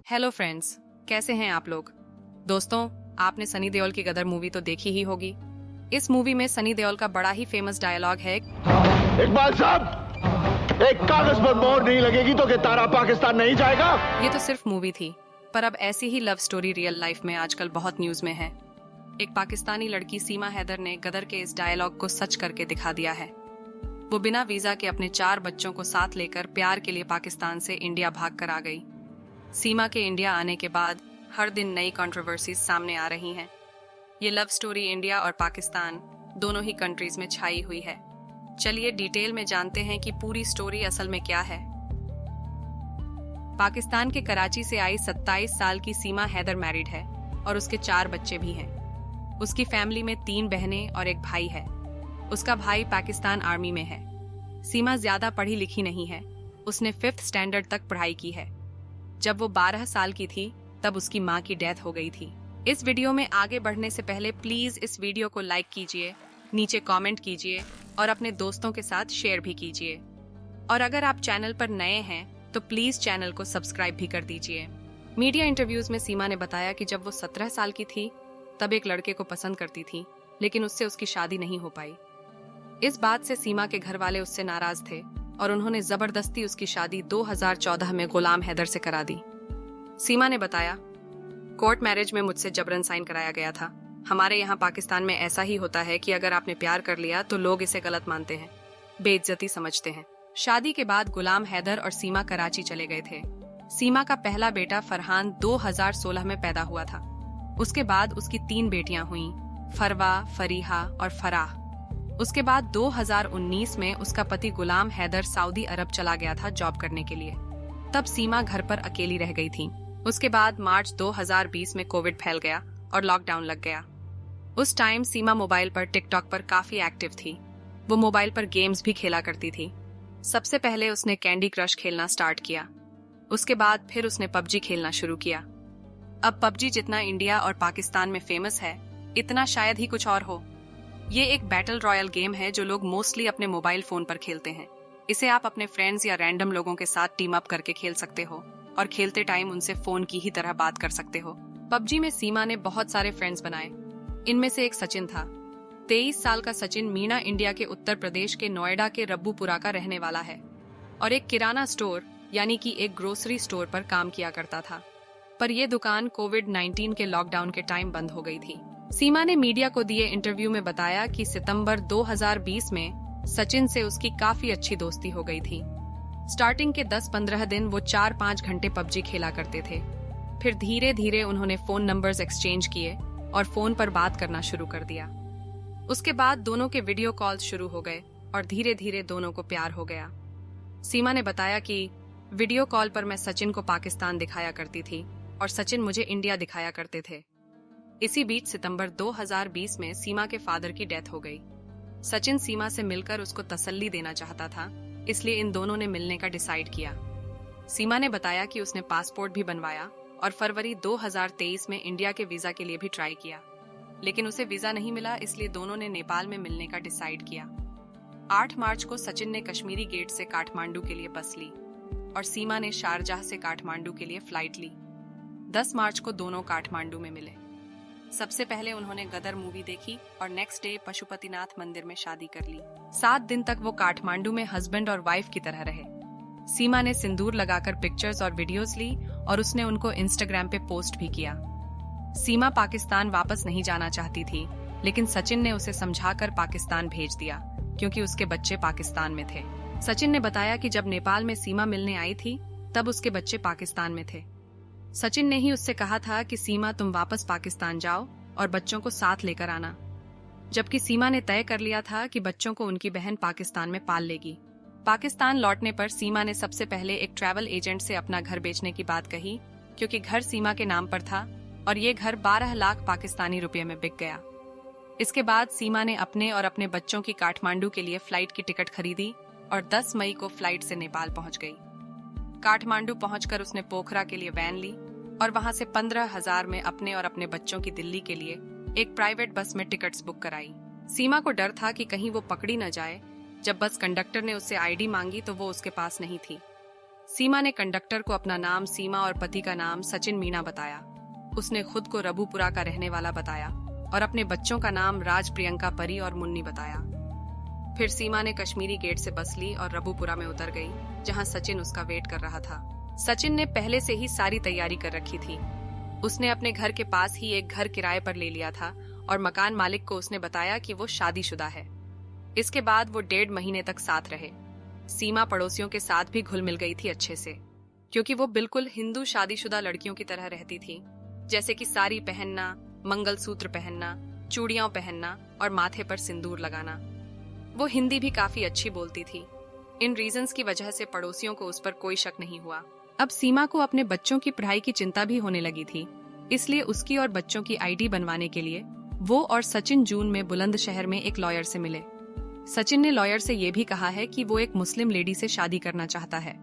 Hello friends, कैसे हैं आप लोग। दोस्तों, आपने सनी देओल की गदर मूवी तो देखी ही होगी। इस मूवी में सनी देओल का बड़ा ही फेमस डायलॉग है, इकबाल साहब, एक कागज पर मोहर नहीं लगेगी तो क्या तारा पाकिस्तान नहीं जाएगा। ये तो सिर्फ मूवी थी, पर अब ऐसी ही लव स्टोरी रियल लाइफ में आजकल बहुत न्यूज में है। एक पाकिस्तानी लड़की सीमा हैदर ने गदर के इस डायलॉग को सच करके दिखा दिया है। वो बिना वीजा के अपने 4 बच्चों को साथ लेकर प्यार के लिए पाकिस्तान से इंडिया भाग कर आ गई। सीमा के इंडिया आने के बाद हर दिन नई कंट्रोवर्सीज सामने आ रही हैं। ये लव स्टोरी इंडिया और पाकिस्तान दोनों ही कंट्रीज में छाई हुई है। चलिए डिटेल में जानते हैं कि पूरी स्टोरी असल में क्या है। पाकिस्तान के कराची से आई 27 साल की सीमा हैदर मैरिड है और उसके 4 बच्चे भी हैं। उसकी फैमिली में 3 बहनें और एक भाई है। उसका भाई पाकिस्तान आर्मी में है। सीमा ज्यादा पढ़ी लिखी नहीं है। उसने 5th स्टैंडर्ड तक पढ़ाई की है। जब वो 12 साल की थी तब उसकी माँ की डेथ हो गई थी। इस वीडियो में आगे बढ़ने से पहले प्लीज इस वीडियो को लाइक कीजिए, नीचे कमेंट कीजिए और अपने दोस्तों के साथ शेयर भी कीजिए। और अगर आप चैनल पर नए हैं तो प्लीज चैनल को सब्सक्राइब भी कर दीजिए। मीडिया इंटरव्यूज में सीमा ने बताया कि जब वो 17 साल की थी तब एक लड़के को पसंद करती थी, लेकिन उससे उसकी शादी नहीं हो पाई। इस बात से सीमा के घर वाले उससे नाराज थे और उन्होंने जबरदस्ती उसकी शादी 2014 में गुलाम हैदर से करा दी। सीमा ने बताया, कोर्ट मैरिज में मुझसे जबरन साइन कराया गया था। हमारे यहाँ पाकिस्तान में ऐसा ही होता है कि अगर आपने प्यार कर लिया तो लोग इसे गलत मानते हैं, बेइज्जती समझते हैं। शादी के बाद गुलाम हैदर और सीमा कराची चले गए थे। सीमा का पहला बेटा फरहान 2016 में पैदा हुआ था। उसके बाद उसकी 3 बेटियां हुईं, फरवा, फरीहा और फराह। उसके बाद 2019 में उसका पति गुलाम हैदर सऊदी अरब चला गया था जॉब करने के लिए। तब सीमा घर पर अकेली रह गई थी। उसके बाद मार्च 2020 में कोविड फैल गया और लॉकडाउन लग गया। उस टाइम सीमा मोबाइल पर टिकटॉक पर काफी एक्टिव थी। वो मोबाइल पर गेम्स भी खेला करती थी। सबसे पहले उसने कैंडी क्रश खेलना स्टार्ट किया। उसके बाद फिर उसने पबजी खेलना शुरू किया। अब पबजी जितना इंडिया और पाकिस्तान में फेमस है, इतना शायद ही कुछ और हो। ये एक बैटल रॉयल गेम है जो लोग मोस्टली अपने मोबाइल फोन पर खेलते हैं। इसे आप अपने फ्रेंड्स या रैंडम लोगों के साथ टीम अप करके खेल सकते हो और खेलते टाइम उनसे फोन की ही तरह बात कर सकते हो। पबजी में सीमा ने बहुत सारे फ्रेंड्स बनाए। इनमें से एक सचिन था। 23 साल का सचिन मीना इंडिया के उत्तर प्रदेश के नोएडा के रब्बूपुरा का रहने वाला है और एक किराना स्टोर यानी कि एक ग्रोसरी स्टोर पर काम किया करता था। पर यह दुकान कोविड-19 के लॉकडाउन के टाइम बंद हो गई थी। सीमा ने मीडिया को दिए इंटरव्यू में बताया कि सितंबर 2020 में सचिन से उसकी काफी अच्छी दोस्ती हो गई थी। स्टार्टिंग के 10-15 दिन वो 4-5 घंटे पबजी खेला करते थे। फिर धीरे धीरे उन्होंने फोन नंबर्स एक्सचेंज किए और फोन पर बात करना शुरू कर दिया। उसके बाद दोनों के वीडियो कॉल्स शुरू हो गए और धीरे धीरे दोनों को प्यार हो गया। सीमा ने बताया कि वीडियो कॉल पर मैं सचिन को पाकिस्तान दिखाया करती थी और सचिन मुझे इंडिया दिखाया करते थे। इसी बीच सितंबर 2020 में सीमा के फादर की डेथ हो गई। सचिन सीमा से मिलकर उसको तसल्ली देना चाहता था, इसलिए इन दोनों ने मिलने का डिसाइड किया। सीमा ने बताया कि उसने पासपोर्ट भी बनवाया और फरवरी 2023 में इंडिया के वीजा के लिए भी ट्राई किया, लेकिन उसे वीजा नहीं मिला, इसलिए दोनों ने नेपाल में मिलने का डिसाइड किया। 8 मार्च को सचिन ने कश्मीरी गेट से काठमांडू के लिए बस ली और सीमा ने शारजाह से काठमांडू के लिए फ्लाइट ली। 10 मार्च को दोनों काठमांडू में मिले। सबसे पहले उन्होंने गदर मूवी देखी और नेक्स्ट डे पशुपतिनाथ मंदिर में शादी कर ली। 7 दिन तक वो काठमांडू में हस्बैंड और वाइफ की तरह रहे। सीमा ने सिंदूर लगाकर पिक्चर्स और वीडियोस ली और उसने उनको इंस्टाग्राम पे पोस्ट भी किया। सीमा पाकिस्तान वापस नहीं जाना चाहती थी, लेकिन सचिन ने उसे समझाकर पाकिस्तान भेज दिया क्योंकि उसके बच्चे पाकिस्तान में थे। सचिन ने बताया कि जब नेपाल में सीमा मिलने आई थी तब उसके बच्चे पाकिस्तान में थे। सचिन ने ही उससे कहा था कि सीमा तुम वापस पाकिस्तान जाओ और बच्चों को साथ लेकर आना, जबकि सीमा ने तय कर लिया था कि बच्चों को उनकी बहन पाकिस्तान में पाल लेगी। पाकिस्तान लौटने पर सीमा ने सबसे पहले एक ट्रैवल एजेंट से अपना घर बेचने की बात कही, क्योंकि घर सीमा के नाम पर था और ये घर 12 लाख पाकिस्तानी रुपये में बिक गया। इसके बाद सीमा ने अपने और अपने बच्चों की काठमांडू के लिए फ्लाइट की टिकट खरीदी और 10 मई को फ्लाइट से नेपाल पहुंच गई। काठमांडू पहुंचकर उसने पोखरा के लिए वैन ली और वहां से 15,000 में अपने और अपने बच्चों की दिल्ली के लिए एक प्राइवेट बस में टिकट्स बुक कराई। सीमा को डर था कि कहीं वो पकड़ी न जाए। जब बस कंडक्टर ने उससे आईडी मांगी तो वो उसके पास नहीं थी। सीमा ने कंडक्टर को अपना नाम सीमा और पति का नाम सचिन मीणा बताया। उसने खुद को रबुपुरा का रहने वाला बताया और अपने बच्चों का नाम राज, प्रियंका, परी और मुन्नी बताया। फिर सीमा ने कश्मीरी गेट से बस ली और रबुपुरा में उतर गई, जहां सचिन उसका वेट कर रहा था। सचिन ने पहले से ही सारी तैयारी कर रखी थी। उसने अपने घर के पास ही एक घर किराए पर ले लिया था और मकान मालिक को उसने बताया कि वो शादीशुदा है। इसके बाद वो 1.5 महीने तक साथ रहे। सीमा पड़ोसियों के साथ भी घुल मिल गई थी अच्छे से, क्योंकि वो बिल्कुल हिंदू शादीशुदा लड़कियों की तरह रहती थी, जैसे कि साड़ी पहनना, मंगलसूत्र पहनना, चूड़ियां पहनना और माथे पर सिंदूर लगाना। वो हिंदी भी काफी अच्छी बोलती थी। इन रीजंस की वजह से पड़ोसियों को उस पर कोई शक नहीं हुआ। अब सीमा को अपने बच्चों की पढ़ाई की चिंता भी होने लगी थी, इसलिए उसकी और बच्चों की आईडी बनवाने के लिए वो और सचिन जून में बुलंदशहर में एक लॉयर से मिले। सचिन ने लॉयर से ये भी कहा है कि वो एक मुस्लिम लेडी से शादी करना चाहता है।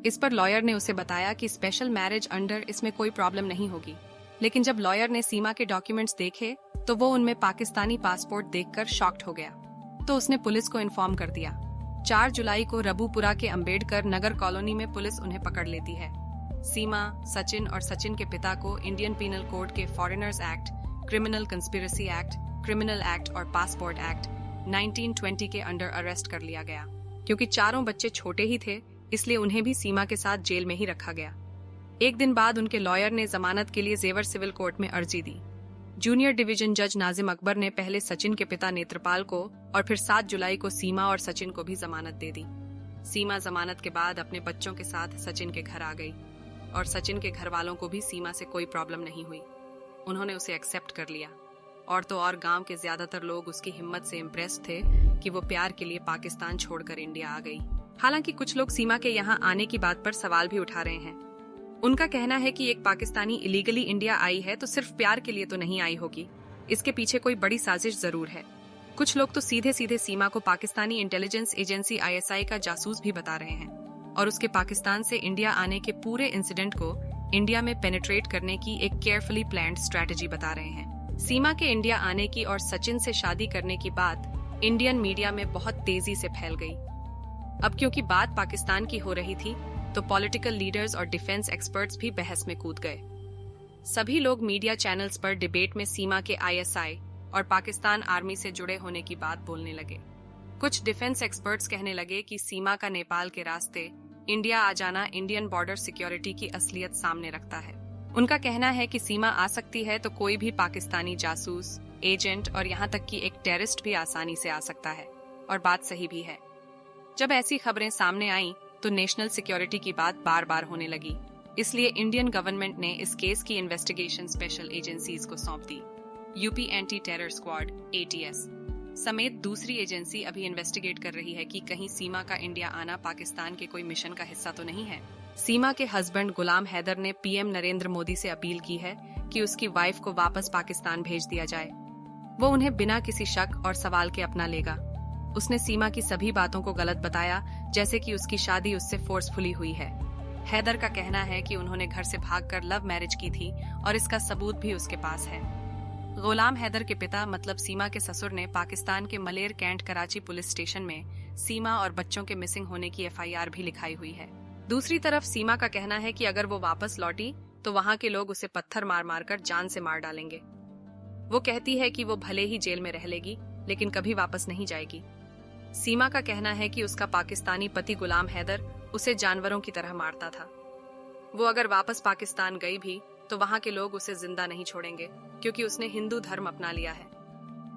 इस पर लॉयर ने उसे बताया कि स्पेशल मैरिज अंडर इसमें कोई प्रॉब्लम नहीं होगी। लेकिन जब लॉयर ने सीमा के डॉक्यूमेंट्स देखे तो वो उनमें पाकिस्तानी पासपोर्ट देखकर शॉक्ड हो गया, तो उसने पुलिस को इन्फॉर्म कर दिया। 4 जुलाई को रबुपुरा के अंबेडकर नगर कॉलोनी में पुलिस उन्हें पकड़ लेती है। सीमा, सचिन और सचिन के पिता को इंडियन पीनल कोड के foreigners act, criminal conspiracy act, criminal act और पासपोर्ट एक्ट 1920 के अंडर अरेस्ट कर लिया गया। क्योंकि चारों बच्चे छोटे ही थे, इसलिए उन्हें भी सीमा के साथ जेल में ही रखा गया। एक दिन बाद उनके लॉयर ने जमानत के लिए जेवर सिविल कोर्ट में अर्जी दी। जूनियर डिवीजन जज नाजिम अकबर ने पहले सचिन के पिता नेत्रपाल को और फिर 7 जुलाई को सीमा और सचिन को भी जमानत दे दी। सीमा जमानत के बाद अपने बच्चों के साथ सचिन के घर आ गई और सचिन के घर वालों को भी सीमा से कोई प्रॉब्लम नहीं हुई। उन्होंने उसे एक्सेप्ट कर लिया। और तो और गांव के ज्यादातर लोग उसकी हिम्मत से इम्प्रेस थे कि वो प्यार के लिए पाकिस्तान छोड़कर इंडिया आ गई। हालांकि कुछ लोग सीमा के यहाँ आने की बात पर सवाल भी उठा रहे हैं। उनका कहना है कि एक पाकिस्तानी इलीगली इंडिया आई है तो सिर्फ प्यार के लिए तो नहीं आई होगी, इसके पीछे कोई बड़ी साजिश जरूर है। कुछ लोग तो सीधे सीधे सीमा को पाकिस्तानी इंटेलिजेंस एजेंसी ISI का जासूस भी बता रहे हैं और उसके पाकिस्तान से इंडिया आने के पूरे इंसिडेंट को इंडिया में पेनिट्रेट करने की एक केयरफुली प्लान्ड स्ट्रेटजी बता रहे हैं। सीमा के इंडिया आने की और सचिन से शादी करने की बात इंडियन मीडिया में बहुत तेजी से फैल गई। अब क्योंकि बात पाकिस्तान की हो रही थी तो पॉलिटिकल लीडर्स और डिफेंस एक्सपर्ट्स भी बहस में कूद गए। सभी लोग मीडिया चैनल्स पर डिबेट में सीमा के ISI और पाकिस्तान आर्मी से जुड़े होने की बात बोलने लगे। कुछ डिफेंस एक्सपर्ट्स कहने लगे कि सीमा का नेपाल के रास्ते इंडिया आ जाना इंडियन बॉर्डर सिक्योरिटी की असलियत सामने रखता है। उनका कहना है कि सीमा आ सकती है तो कोई भी पाकिस्तानी जासूस, एजेंट और यहाँ तक कि एक टेररिस्ट भी आसानी से आ सकता है। और बात सही भी है। जब ऐसी खबरें सामने आईं तो नेशनल सिक्योरिटी की बात बार बार होने लगी। इसलिए इंडियन गवर्नमेंट ने इस केस की इन्वेस्टिगेशन स्पेशल एजेंसीज को सौंप दी। UP anti terror squad ATS समेत दूसरी एजेंसी अभी इन्वेस्टिगेट कर रही है कि कहीं सीमा का इंडिया आना पाकिस्तान के कोई मिशन का हिस्सा तो नहीं है। सीमा के हस्बैंड गुलाम हैदर ने PM नरेंद्र मोदी से अपील की है कि उसकी वाइफ को वापस पाकिस्तान भेज दिया जाए। वो उन्हें बिना किसी शक और सवाल के अपना लेगा। उसने सीमा की सभी बातों को गलत बताया, जैसे कि उसकी शादी उससे फोर्सफुली हुई है। हैदर का कहना है कि उन्होंने घर से भागकर लव मैरिज की थी और इसका सबूत भी उसके पास है। गुलाम हैदर के पिता मतलब सीमा के ससुर ने पाकिस्तान के मलेर कैंट कराची पुलिस स्टेशन में सीमा और बच्चों के मिसिंग होने की FIR भी लिखाई हुई है। दूसरी तरफ सीमा का कहना है कि अगर वो वापस लौटी तो वहाँ के लोग उसे पत्थर मार मार कर जान से मार डालेंगे। वो कहती है कि वो भले ही जेल में रह लेगी लेकिन कभी वापस नहीं जाएगी। सीमा का कहना है कि उसका पाकिस्तानी पति गुलाम हैदर उसे जानवरों की तरह मारता था। वो अगर वापस पाकिस्तान गई भी तो वहाँ के लोग उसे जिंदा नहीं छोड़ेंगे क्योंकि उसने हिंदू धर्म अपना लिया है।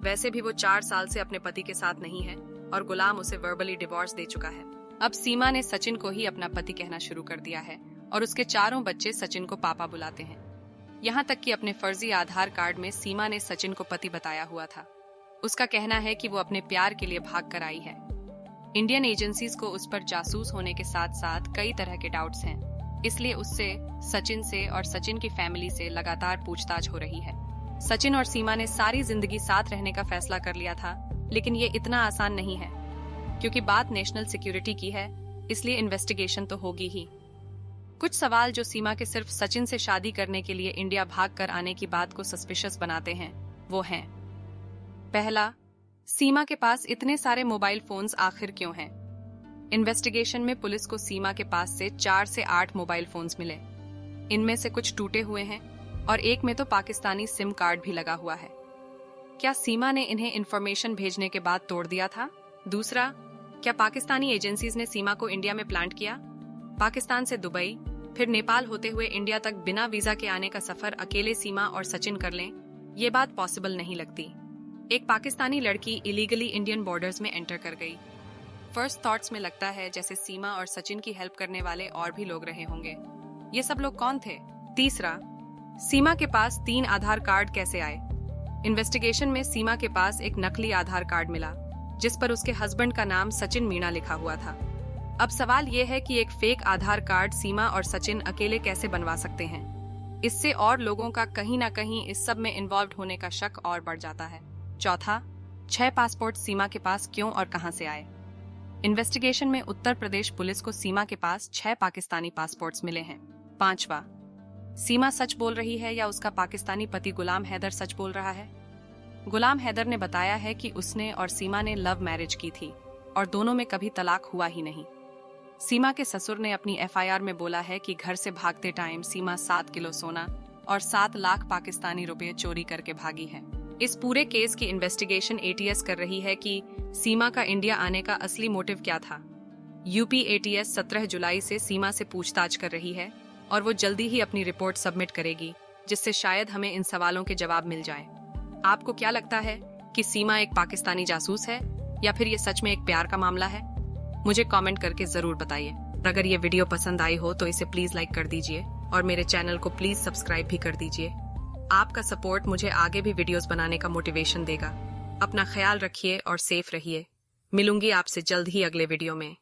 वैसे भी वो 4 साल से अपने पति के साथ नहीं है और गुलाम उसे वर्बली डिवोर्स दे चुका है। अब सीमा ने सचिन को ही अपना पति कहना शुरू कर दिया है और उसके चारों बच्चे सचिन को पापा बुलाते हैं। यहाँ तक कि अपने फर्जी आधार कार्ड में सीमा ने सचिन को पति बताया हुआ था। उसका कहना है कि वो अपने प्यार के लिए भाग कर आई है। इंडियन एजेंसीज को उस पर जासूस होने के साथ साथ कई तरह के डाउट्स हैं, इसलिए उससे, सचिन से और सचिन की फैमिली से लगातार पूछताछ हो रही है। सचिन और सीमा ने सारी जिंदगी साथ रहने का फैसला कर लिया था, लेकिन ये इतना आसान नहीं है क्योंकि बात नेशनल सिक्योरिटी की है, इसलिए इन्वेस्टिगेशन तो होगी ही। कुछ सवाल जो सीमा के सिर्फ सचिन से शादी करने के लिए इंडिया भाग कर आने की बात को सस्पिशियस बनाते हैं वो हैं: पहला, सीमा के पास इतने सारे मोबाइल फोन्स आखिर क्यों हैं? इन्वेस्टिगेशन में पुलिस को सीमा के पास से 4 से 8 मोबाइल फोन्स मिले। इनमें से कुछ टूटे हुए हैं और एक में तो पाकिस्तानी सिम कार्ड भी लगा हुआ है। क्या सीमा ने इन्हें इंफॉर्मेशन भेजने के बाद तोड़ दिया था? दूसरा, क्या पाकिस्तानी एजेंसीज ने सीमा को इंडिया में प्लांट किया? पाकिस्तान से दुबई फिर नेपाल होते हुए इंडिया तक बिना वीजा के आने का सफर अकेले सीमा और सचिन कर लें, ये बात पॉसिबल नहीं लगती। एक पाकिस्तानी लड़की इलीगली इंडियन बॉर्डर्स में एंटर कर गई। फर्स्ट थॉट्स में लगता है जैसे सीमा और सचिन की हेल्प करने वाले और भी लोग रहे होंगे। ये सब लोग कौन थे? तीसरा, सीमा के पास 3 आधार कार्ड कैसे आए? इन्वेस्टिगेशन में सीमा के पास एक नकली आधार कार्ड मिला जिस पर उसके हस्बैंड का नाम सचिन मीणा लिखा हुआ था। अब सवाल यह है कि एक फेक आधार कार्ड सीमा और सचिन अकेले कैसे बनवा सकते हैं? इससे और लोगों का कहीं ना कहीं इस सब में इन्वॉल्व होने का शक और बढ़ जाता है। चौथा, 6 पासपोर्ट सीमा के पास क्यों और कहां से आए? इन्वेस्टिगेशन में उत्तर प्रदेश पुलिस को सीमा के पास 6 पाकिस्तानी पासपोर्ट्स मिले हैं। पांचवा, सीमा सच बोल रही है या उसका पाकिस्तानी पति गुलाम हैदर सच बोल रहा है? गुलाम हैदर ने बताया है कि उसने और सीमा ने लव मैरिज की थी और दोनों में कभी तलाक हुआ ही नहीं। सीमा के ससुर ने अपनी एफआईआर में बोला है कि घर से भागते टाइम सीमा 7 किलो सोना और 7 लाख पाकिस्तानी रुपए चोरी करके भागी है। इस पूरे केस की इन्वेस्टिगेशन एटीएस कर रही है कि सीमा का इंडिया आने का असली मोटिव क्या था। यूपी एटीएस 17 जुलाई से सीमा से पूछताछ कर रही है और वो जल्दी ही अपनी रिपोर्ट सबमिट करेगी, जिससे शायद हमें इन सवालों के जवाब मिल जाए। आपको क्या लगता है कि सीमा एक पाकिस्तानी जासूस है या फिर ये सच में एक प्यार का मामला है? मुझे कमेंट करके जरूर बताइए। अगर ये वीडियो पसंद आई हो तो इसे प्लीज लाइक कर दीजिए और मेरे चैनल को प्लीज सब्सक्राइब भी कर दीजिए। आपका सपोर्ट मुझे आगे भी वीडियोस बनाने का मोटिवेशन देगा। अपना ख्याल रखिए और सेफ रहिए। मिलूंगी आपसे जल्द ही अगले वीडियो में।